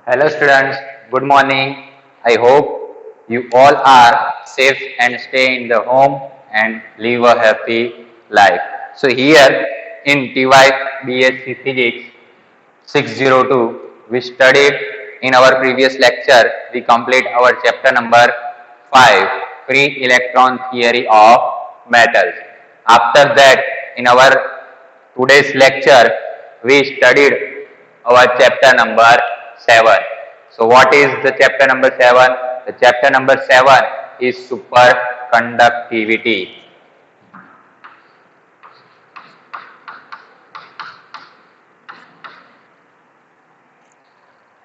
Hello students, good morning. I hope you all are safe and stay in the home and live a happy life. So here in TY BSc Physics 602, we studied in our previous lecture, we complete our chapter number 5, Free Electron Theory of Metals. After that, in our today's lecture, we studied our chapter number 7. So what is the chapter number 7? The chapter number 7 is superconductivity.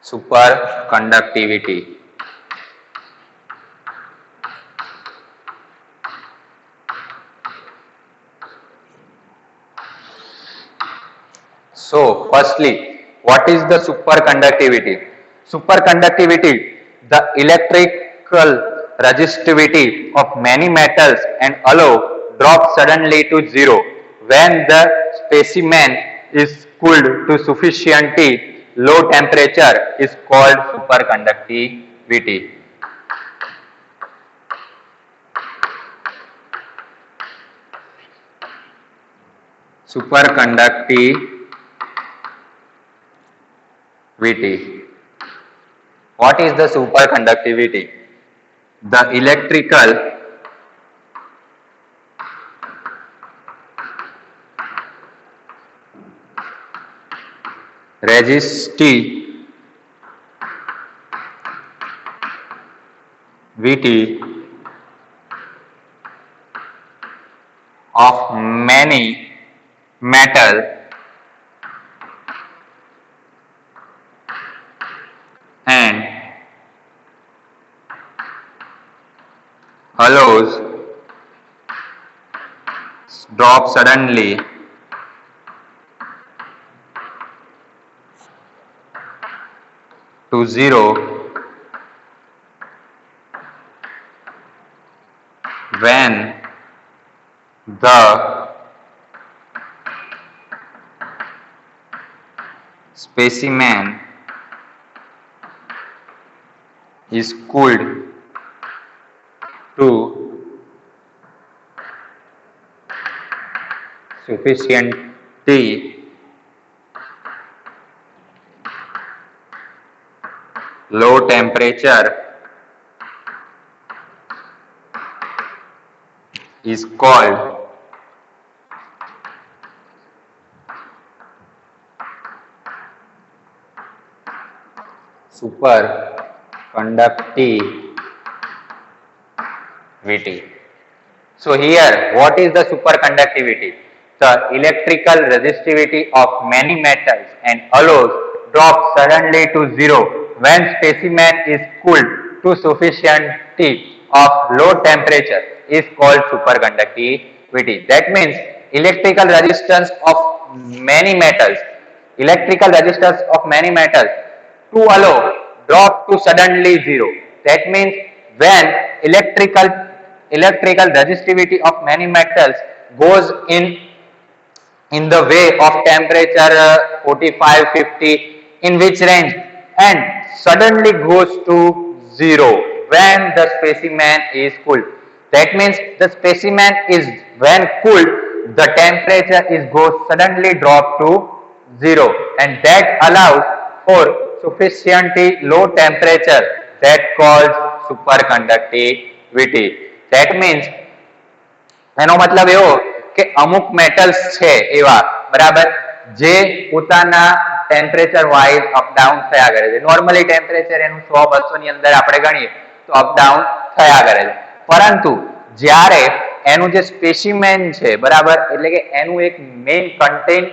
Superconductivity. So, firstly, what is the superconductivity? Superconductivity, the electrical resistivity of many metals and alloy drops suddenly to zero when the specimen is cooled to sufficiently low temperature is called superconductivity. Superconductivity. What is the superconductivity? The electrical resistivity of many metal and alloys drop suddenly to zero when the specimen is cooled to sufficiently low temperature is called superconductivity. So here, what is the superconductivity? The electrical resistivity of many metals and alloys drops suddenly to zero when specimen is cooled to sufficiently of low temperature is called superconductivity. That means electrical resistance of many metals, to allow drop to suddenly zero. That means when electrical resistivity of many metals goes in the way of temperature 45 50 in which range and suddenly goes to zero when the specimen is cooled. That means the specimen is when cooled, the temperature is goes suddenly drop to zero and that allows for sufficiently low temperature that calls superconductivity. That means એનો મતલબ એવો કે અમુક metals છે એવા બરાબર જે પોતાના ટેમ્પરેચર વાઇઝ અપ ડાઉન થયા કરે છે. નોર્મલી ટેમ્પરેચર એનું 100 200 ની અંદર આપણે ગણીએ તો અપ ડાઉન થયા કરે છે. પરંતુ જ્યારે એનું જે સ્પેસિમેન છે બરાબર એટલે કે એનું એક મેઇન કન્ટેન્ટ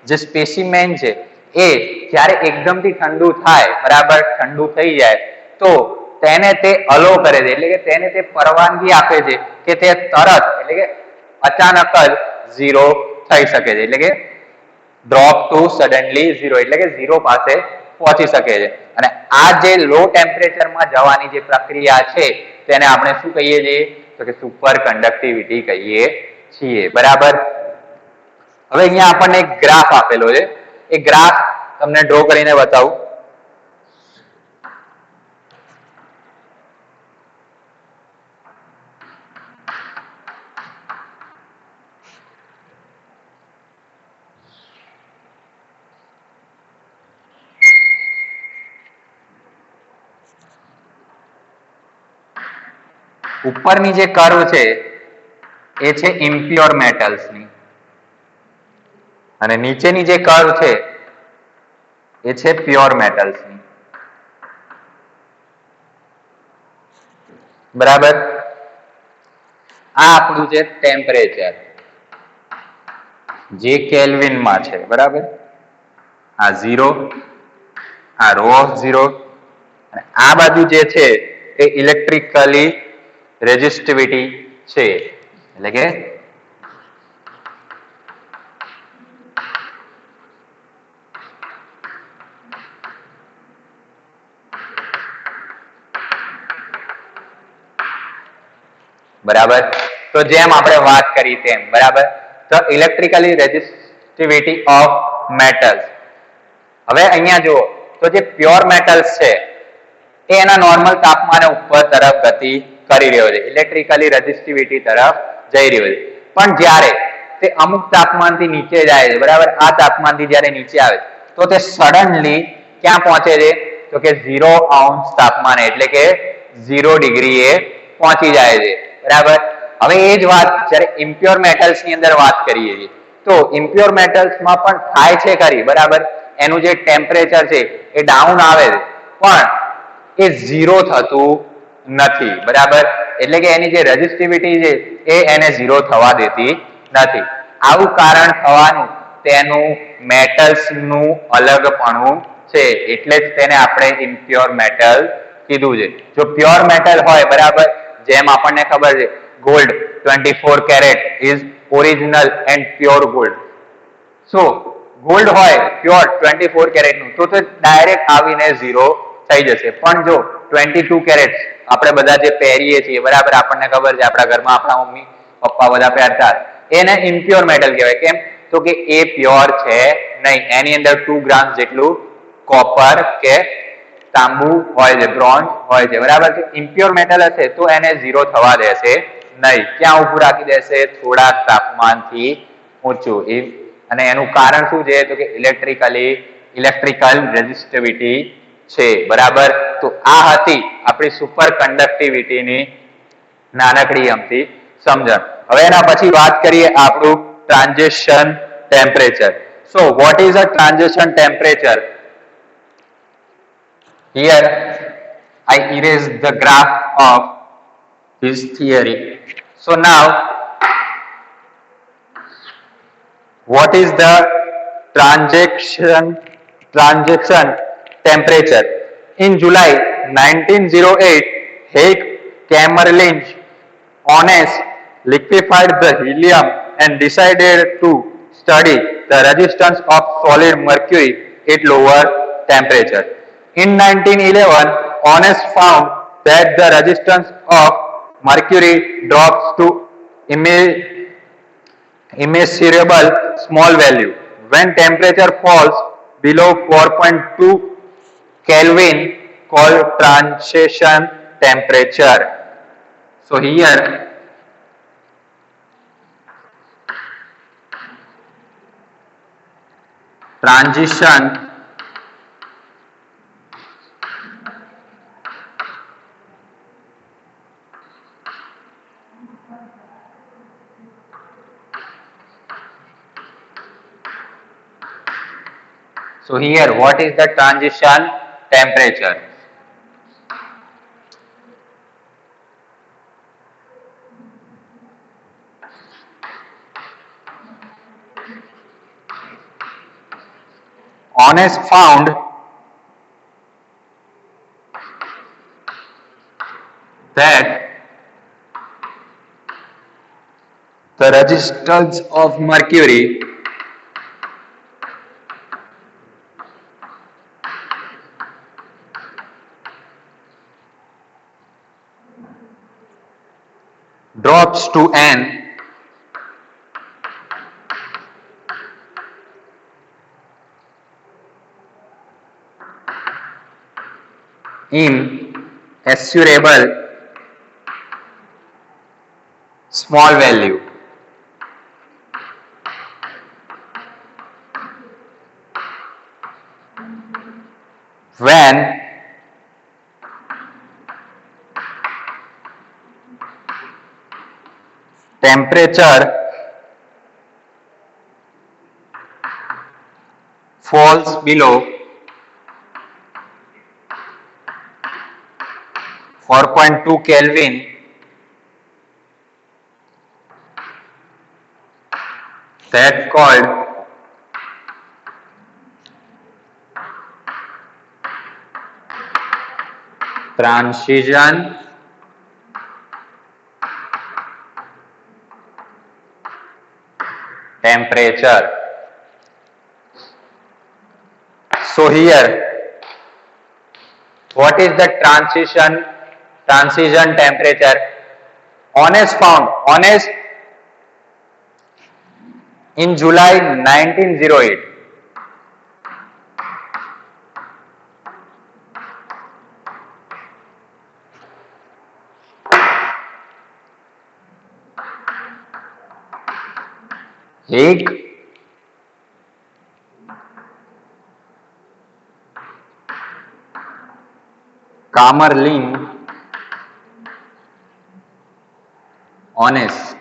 જે સ્પેસિમેન છે એ જ્યારે એકદમથી ઠંડુ થાય બરાબર ઠંડુ થઈ જાય તો તેને તે અલો કરે છે એટલે કે તેને તે પરવાનગી આપે છે કે તે તરત એટલે કે અચાનક જ ઝીરો થઈ શકે છે એટલે કે ડ્રોપ ટુ સડનલી ઝીરો એટલે કે ઝીરો પાસે પહોંચી શકે છે. અને આ જે લો ટેમ્પરેચરમાં જવાની જે પ્રક્રિયા છે તેને આપણે શું કહીએ છીએ તો કે સુપર કંડક્ટિવિટી કહીએ છીએ બરાબર. હવે અહીંયા આપણને એક ગ્રાફ આપેલો છે એ ગ્રાફ તમને ડ્રો કરીને બતાવું. ઉપરની જે કર્વ છે એ છે ઇમ્પ્યોર મેટલ્સની અને નીચેની જે કર્વ છે એ છે પ્યોર મેટલ્સની. બરાબર. આ આપણું છે ટેમ્પરેચર જે કેલ્વિનમાં છે. બરાબર. આ 0, આ રો ઓફ 0 અને આ બાજુ જે છે એ ઇલેક્ટ્રિકલી રેઝિસ્ટિવિટી છે, એટલે કે બરાબર. તો જેમ આપણે વાત કરી તેમ, બરાબર, તો ઇલેક્ટ્રિકલી રેઝિસ્ટિવિટી ઓફ મેટલ્સ. હવે અહીંયા જુઓ તો જે પ્યોર મેટલ્સ છે એ એના નોર્મલ તાપમાને ઉપર તરફ ગતિ કરી રહ્યો છે, ઇલેક્ટ્રિકલી રેઝિસ્ટિવિટી તરફ જઈ રહ્યો છે. પણ જ્યારે તે અમુક તાપમાનથી નીચે જાય છે, બરાબર, આ તાપમાનથી જ્યારે નીચે આવે તો તે સડનલી ક્યાં પહોંચે છે? તો કે 0 અંશ તાપમાને, એટલે કે 0 ડિગ્રી એ પહોંચી જાય છે. બરાબર. હવે એ જ વાત જ્યારે ઇમ્પ્યોર મેટલ્સ ની અંદર વાત કરીએ છીએ તો ઇમ્પ્યોર મેટલ્સમાં પણ થાય છે ખરી, બરાબર, એનું જે ટેમ્પરેચર છે એ ડાઉન આવે છે પણ એ 0 થતું નથી. બરાબર. એટલે કે એની જે રેઝિસ્ટિવિટી છે એ એને 0 થવા દેતી નથી. આવું કારણ થવાનું તેનું મેટલ્સનું અલગપણું છે, એટલે જ તેને આપણે ઇમ્પ્યોર મેટલ કીધું છે. જો પ્યોર મેટલ હોય, બરાબર, જેમ આપણને ખબર છે gold 24 carat is original and pure gold. So gold હોય પ્યોર 24 કેરેટ નું તો ડાયરેક્ટ આવીને 0 થઈ જશે. પણ જો 22 કેરેટ આપણે બધા જે પહેરીએ છીએ, બરાબર, આપણને ખબર છે આપણા ઘરમાં આપણા મમ્મી પપ્પા બધા પહેરતા, એને ઇમ્પ્યોર મેટલ કહેવાય. કેમ? તો કે એ પ્યોર છે નહીં, એની અંદર 2 ગ્રામ જેટલું કોપર કે તાંબુ હોય છે, બ્રોન્ઝ હોય છે. બરાબર છે. ઇમ્પ્યોર મેટલ હશે તો એને 0 થવા દેશે નહીં. ક્યાં ઊભું રાખી દેશે? થોડાક તાપમાનથી ઊંચું. અને એનું કારણ શું છે? તો કે ઇલેક્ટ્રિકલ રેઝિસ્ટિવિટી છે. બરાબર. તો આ હતી આપણી સુપર કન્ડક્ટિવિટીની નાનકડી અમથી સમજણ. હવે એના પછી વાત કરીએ આપણું transition temperature. So what is a transition temperature? Here I erase the graph of this theory. So now what is the transaction temperature? In July 1908, Haig, Kamerlingh, Onnes liquefied the helium and decided to study the resistance of solid mercury at lower temperature. In 1911, Onnes found that the resistance of mercury drops to immeasurable small value when temperature falls below 4.2 Kelvin, called transition temperature. So here transition So here what is the transition temperature? Onnes found that the resistance of mercury drops to an immeasurable small value when temperature falls below 4.2 Kelvin, that called transition temperature. So here, what is the transition temperature? Honest found, honest in July 1908. Haig Kamerlingh honest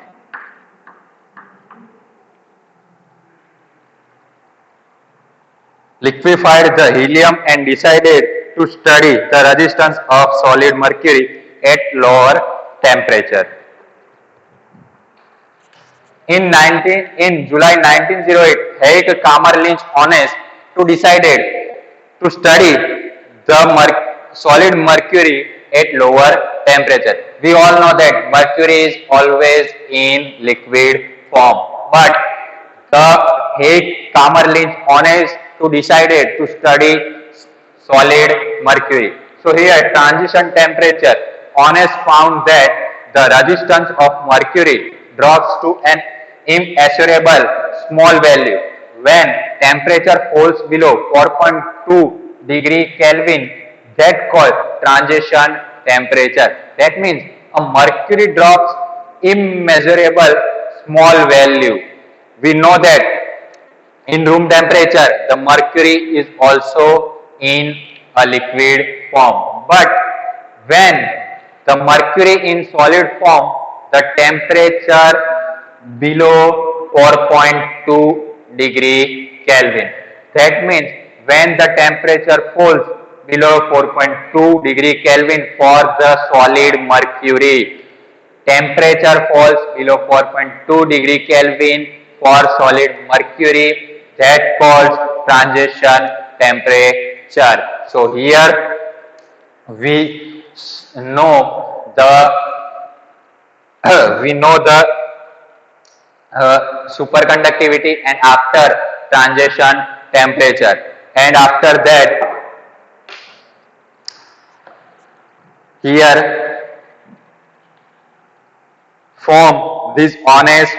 liquefied the helium and decided to study the resistance of solid mercury at lower temperature. In July 1908, Haig Kamerlingh honest to decided to study the solid mercury at lower temperature. We all know that mercury is always in liquid form, but the Haig Kamerlingh honest to decided to study solid mercury. So here transition temperature, honest found that the resistance of mercury drops to an immeasurable small value when temperature falls below 4.2 degree Kelvin, that called transition temperature. That means a mercury drops immeasurable small value. We know that in room temperature the mercury is also in a liquid form, but when the mercury in solid form, the temperature below 4.2 degree Kelvin. That means when the temperature falls below 4.2 degree Kelvin for the solid mercury, temperature falls below 4.2 degree Kelvin for solid mercury, that calls transition temperature. So here we know the superconductivity and after transition temperature, and after that here form this honest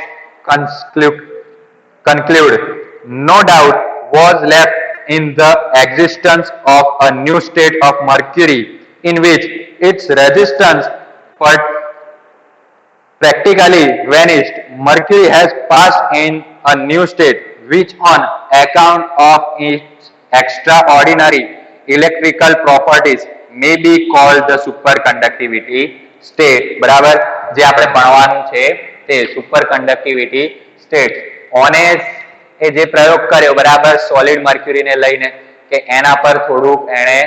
conclude no doubt was left in the existence of a new state of mercury in which its resistance practically vanished. Mercury has passed in a new state which on account of its extraordinary electrical properties may be called the superconductivity state. બરાબર જે આપણે ભણવાનું છે તે સુપરકન્ડક્ટિવિટી state. ઓનેસ એ જે પ્રયોગ કર્યો બરાબર સોલિડ મર્ક્યુરીને લઈને કે એના પર થોડુંક એણે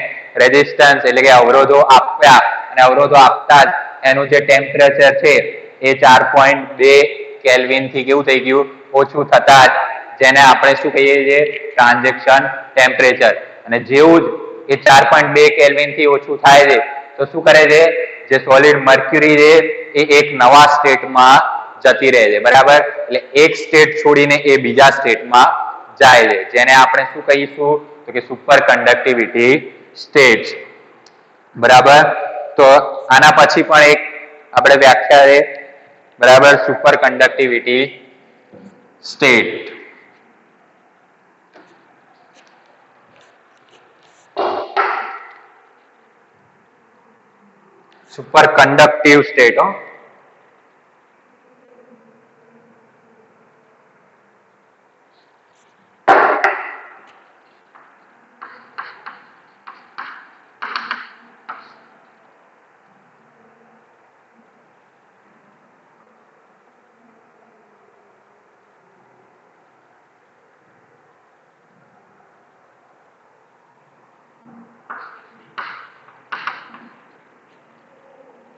રેઝિસ્ટન્સ એટલે કે અવરોધો આપ્યા અને અવરોધો આપતા જ એનું જે ટેમ્પરેચર છે એ 4.2 કેલ્વિન થી કેવું થઈ ગયું ઓછું થતા જ જેને આપણે શું કહીએ છીએ ટ્રાન્ઝેક્શન ટેમ્પરેચર. અને જેવું જ એ 4.2 કેલ્વિન થી ઓછું થાય છે તો શું કરે છે જે સોલિડ મર્ક્યુરી છે એ એક નવા સ્ટેટમાં જતી રહે છે બરાબર. એટલે એક સ્ટેટ છોડીને એ બીજા સ્ટેટમાં જાય છે જેને આપણે શું કહીશું તો કે સુપર કંડક્ટિવિટી સ્ટેટ. બરાબર. તો આના પછી પણ એક આપણે વ્યાખ્યા છે બરાબર super conductivity state. Super conductive state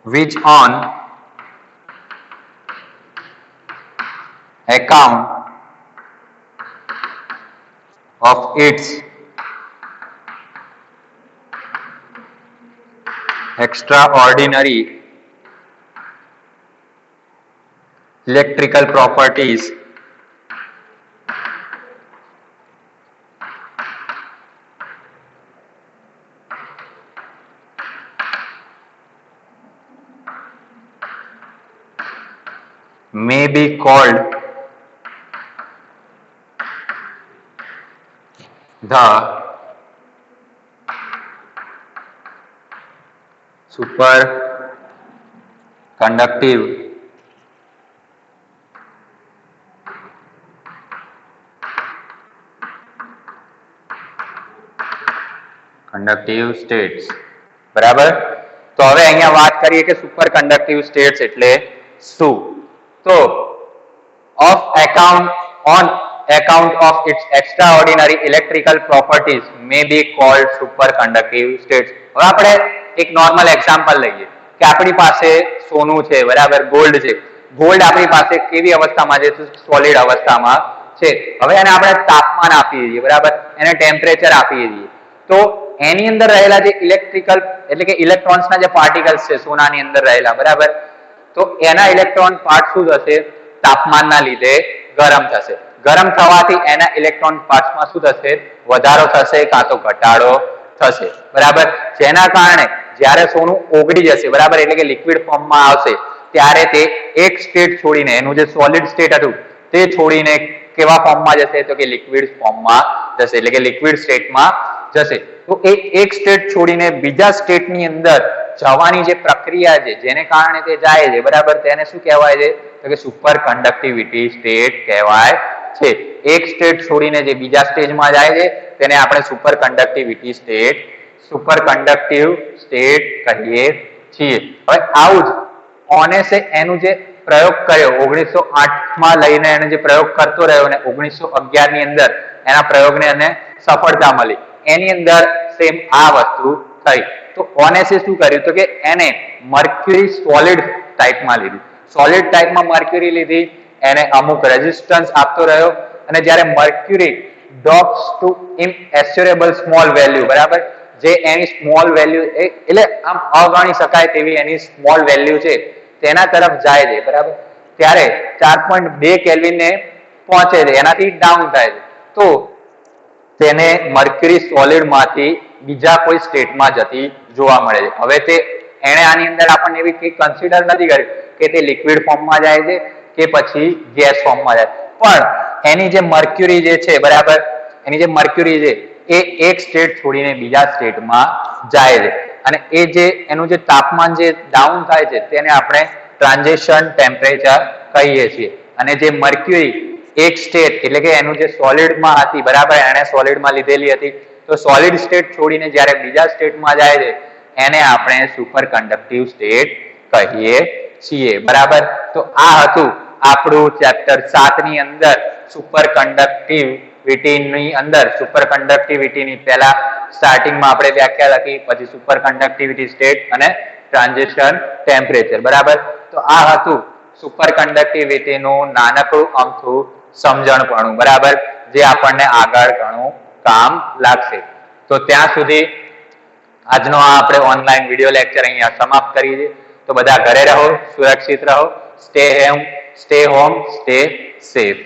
which on account of its extraordinary electrical properties may be called the superconductive states. બરાબર. તો હવે અહીંયા વાત કરીએ કે સુપર કંડક્ટિવ સ્ટેટ્સ એટલે શું. તો of account on account of its extraordinary electrical properties may be called superconductive states. હવે આપણે એક નોર્મલ એક્ઝામ્પલ લઈએ કે આપણી પાસે સોનું છે, બરાબર, ગોલ્ડ છે. ગોલ્ડ આપણી પાસે કેવી અવસ્થામાં છે? સોલિડ અવસ્થામાં છે. હવે એને આપણે તાપમાન આપીએ છીએ, બરાબર, એને ટેમ્પરેચર આપીએ છીએ. તો એની અંદર રહેલા જે ઇલેક્ટ્રિકલ એટલે કે ઇલેક્ટ્રોન્સના જે પાર્ટિકલ્સ છે સોનાની અંદર રહેલા, બરાબર, તો એના ઇલેક્ટ્રોન પાર્ટ શું થશે? તાપમાનના લીધે ગરમ થશે. ગરમ થવાથી એના ઇલેક્ટ્રોન પાર્ટ્સમાં શું થશે? વધારો થશે કાં તો ઘટાડો થશે, બરાબર. જેના કારણે જ્યારે સોનું ઓગળી જશે, બરાબર, એટલે કે લિક્વિડ ફોર્મમાં આવશે, ત્યારે તે એક સ્ટેટ છોડીને એનું જે સોલિડ સ્ટેટ હતું તે છોડીને કેવા ફોર્મમાં જશે? તો કે લિક્વિડ ફોર્મમાં જશે, એટલે કે લિક્વિડ સ્ટેટમાં જશે. તો એ એક સ્ટેટ છોડીને બીજા સ્ટેટની અંદર જવાની જે પ્રક્રિયા છે જેને કારણે તે જાય છે, બરાબર, તેને શું કહેવાય છે? તો કે સુપર કંડક્ટિવિટી સ્ટેટ કહેવાય છે. એક સ્ટેટ છોડીને જે બીજા સ્ટેજમાં જાય છે તેને આપણે super conductivity state, super conductive state કહીએ છીએ. હવે આવું જ ઓનેસે એનું જે પ્રયોગ કર્યો 1908માં લઈને એને જે પ્રયોગ કરતો રહ્યો અને 1911 ની અંદર એના પ્રયોગને એને સફળતા મળી. એની અંદર સેમ આ વસ્તુ થઈ. તો ઓનેસે શું કર્યું? તો કે એને મર્ક્યુરી સોલિડ ટાઈપમાં લીધી. સોલિડ ટાઈપમાં મર્ક્યુરી લીધી, એને અમુક રેઝિસ્ટન્સ આપતો રહ્યો અને જ્યારે mercury drops to immeasurable small value, બરાબર, જે એની સ્મોલ વેલ્યુ એટલે આમ અગણી શકાય તેવી એની સ્મોલ વેલ્યુ છે તેના તરફ જાય છે, બરાબર, ત્યારે 4.2 કેલ્વિનને પહોંચે છે, એનાથી ડાઉન થાય છે. તો તેને મર્ક્યુરી સોલિડમાંથી બીજા કોઈ સ્ટેટમાં જતી જોવા મળે છે. હવે તે એણે આની અંદર આપણને એવી કંઈ કન્સિડર નથી કર્યું કે તે લિક્વિડ ફોર્મમાં જાય છે કે પછી ગેસ ફોર્મમાં જાય, પણ એની જે મર્ક્યુરી જે છે, બરાબર, એની જે મર્ક્યુરી છે એ એક સ્ટેટ છોડીને બીજા સ્ટેટમાં જાય છે અને એ જે એનું જે તાપમાન જે ડાઉન થાય છે તેને આપણે ટ્રાન્ઝિશન ટેમ્પરેચર કહીએ છીએ. અને જે મર્ક્યુરી એક સ્ટેટ એટલે કે એનું જે સોલિડમાં હતી, બરાબર, એને સોલિડમાં લીધેલી હતી, તો સોલિડ સ્ટેટ છોડીને જ્યારે બીજા સ્ટેટમાં જાય છે એને આપણે સુપર કંડક્ટિવ સ્ટેટ કહીએ છીએ, બરાબર. તો આ હતું આપણું ચેપ્ટર 7 ની અંદર સુપર કંડક્ટિવિટીની અંદર સુપર કંડક્ટિવિટીની પહેલા સ્ટાર્ટિંગમાં આપણે વ્યાખ્યા લખી, પછી સુપર કંડક્ટિવિટી સ્ટેટ અને ટ્રાન્ઝિશન ટેમ્પરેચર, બરાબર. તો આ હતું સુપર કંડક્ટિવિટીનું નાનકડું અમથું સમજણપણું, બરાબર, જે આપણને આગળ ઘણું કામ લાગશે. તો ત્યાં સુધી આજનો આ આપણે ઓનલાઈન વિડિયો લેક્ચર અહીંયા સમાપ્ત કરીએ છીએ. તો બધા ઘરે રહો, સુરક્ષિત રહો, સ્ટે હોમ, સ્ટે સેફ.